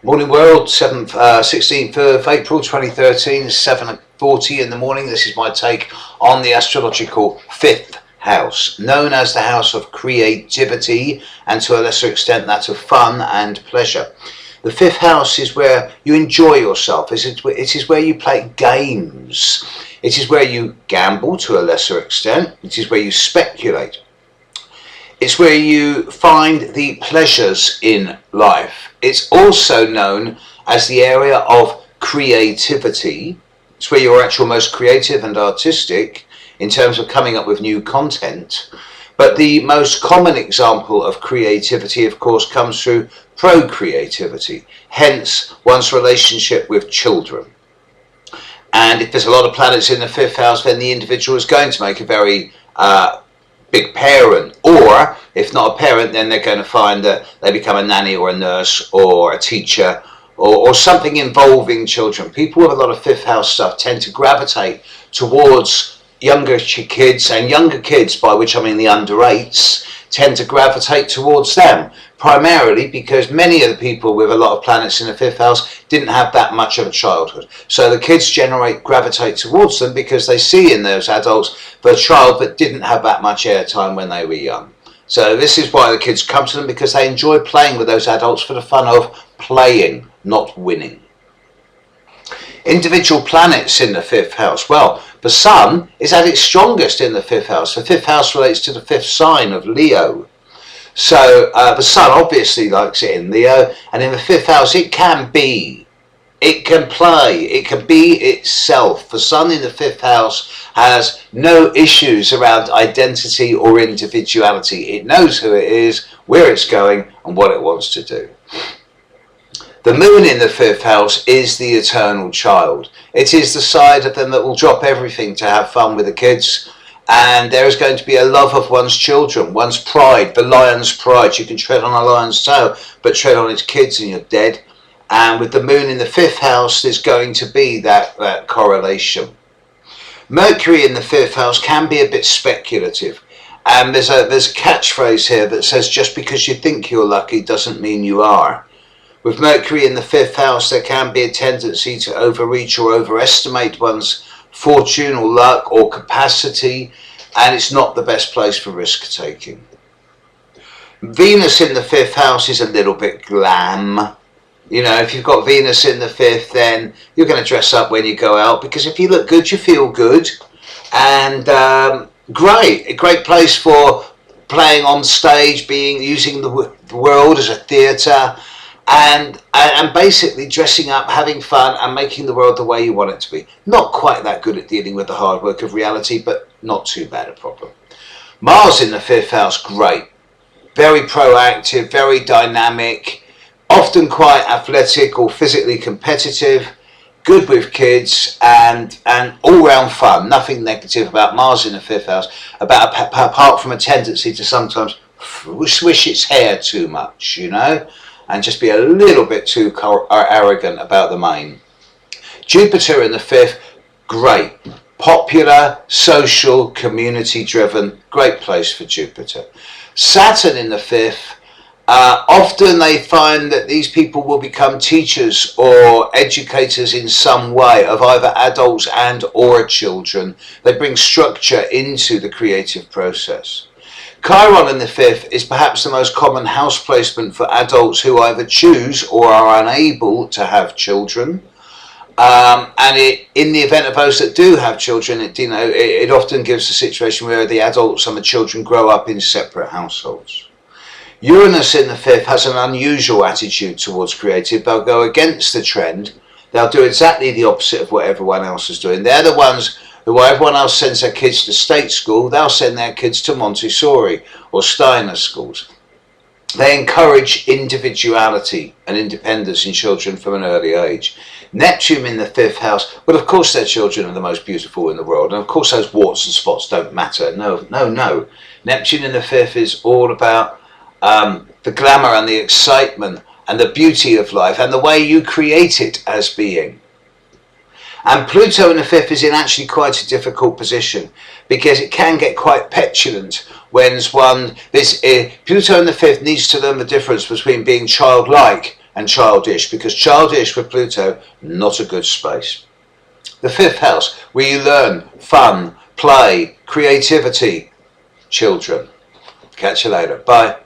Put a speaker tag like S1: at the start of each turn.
S1: Morning world, 16th of April 2013, 7:40 in the morning. This is my take on the astrological 5th house, known as the house of creativity and to a lesser extent that of fun and pleasure. The 5th house is where you enjoy yourself. It is where you play games. It is where you gamble to a lesser extent. It is where you speculate. It's where you find the pleasures in life. It's also known as the area of creativity. It's where you're actually most creative and artistic in terms of coming up with new content. But the most common example of creativity, of course, comes through procreativity, hence one's relationship with children. And if there's a lot of planets in the 5th house, then the individual is going to make a very big parent, or if not a parent, then they're going to find that they become a nanny or a nurse or a teacher or something involving children. People with a lot of 5th house stuff tend to gravitate towards younger kids, and younger kids, by which I mean the under 8s, tend to gravitate towards them, primarily because many of the people with a lot of planets in the 5th house didn't have that much of a childhood. So the kids gravitate towards them because they see in those adults the child that didn't have that much airtime when they were young. So this is why the kids come to them, because they enjoy playing with those adults for the fun of playing, not winning. Individual planets in the 5th house. Well, the Sun is at its strongest in the 5th house. The 5th house relates to the 5th sign of Leo. So the Sun obviously likes it in Leo, and in the 5th house it can be, it can play, it can be itself. The Sun in the 5th house has no issues around identity or individuality. It knows who it is, where it's going, and what it wants to do. The Moon in the 5th house is the eternal child. It is the side of them that will drop everything to have fun with the kids. And there is going to be a love of one's children, one's pride, the lion's pride. You can tread on a lion's tail, but tread on its kids and you're dead. And with the Moon in the 5th house, there's going to be that correlation. Mercury in the 5th house can be a bit speculative. And there's a catchphrase here that says, just because you think you're lucky doesn't mean you are. With Mercury in the 5th house, there can be a tendency to overreach or overestimate one's fortune or luck or capacity, and it's not the best place for risk taking. Venus in the 5th house is a little bit glam. You know, if you've got Venus in the 5th, then you're going to dress up when you go out, because if you look good, you feel good. And a great place for playing on stage, using the world as a theatre, and basically dressing up, having fun, and making the world the way you want it to be. Not quite that good at dealing with the hard work of reality, but not too bad a problem. Mars in the 5th house, great. Very proactive, very dynamic, often quite athletic or physically competitive, good with kids, and all-round fun. Nothing negative about Mars in the 5th house, apart from a tendency to sometimes swish its hair too much, you know, and just be a little bit too arrogant about the main. Jupiter in the 5th, great. Popular, social, community-driven, great place for Jupiter. Saturn in the 5th, often they find that these people will become teachers or educators in some way of either adults and or children. They bring structure into the creative process. Chiron in the 5th is perhaps the most common house placement for adults who either choose or are unable to have children. In the event of those that do have children, it often gives a situation where the adults and the children grow up in separate households. Uranus in the 5th has an unusual attitude towards creative. They'll go against the trend. They'll do exactly the opposite of what everyone else is doing. They're the ones who, while everyone else sends their kids to state school, they'll send their kids to Montessori or Steiner schools. They encourage individuality and independence in children from an early age. Neptune in the 5th house, well, of course their children are the most beautiful in the world, and of course those warts and spots don't matter. No. Neptune in the 5th is all about the glamour and the excitement and the beauty of life and the way you create it as being. And Pluto in the 5th is in actually quite a difficult position, because it can get quite petulant when Pluto in the 5th needs to learn the difference between being childlike and childish, because childish for Pluto, not a good space. The 5th house, where you learn fun, play, creativity, children. Catch you later. Bye.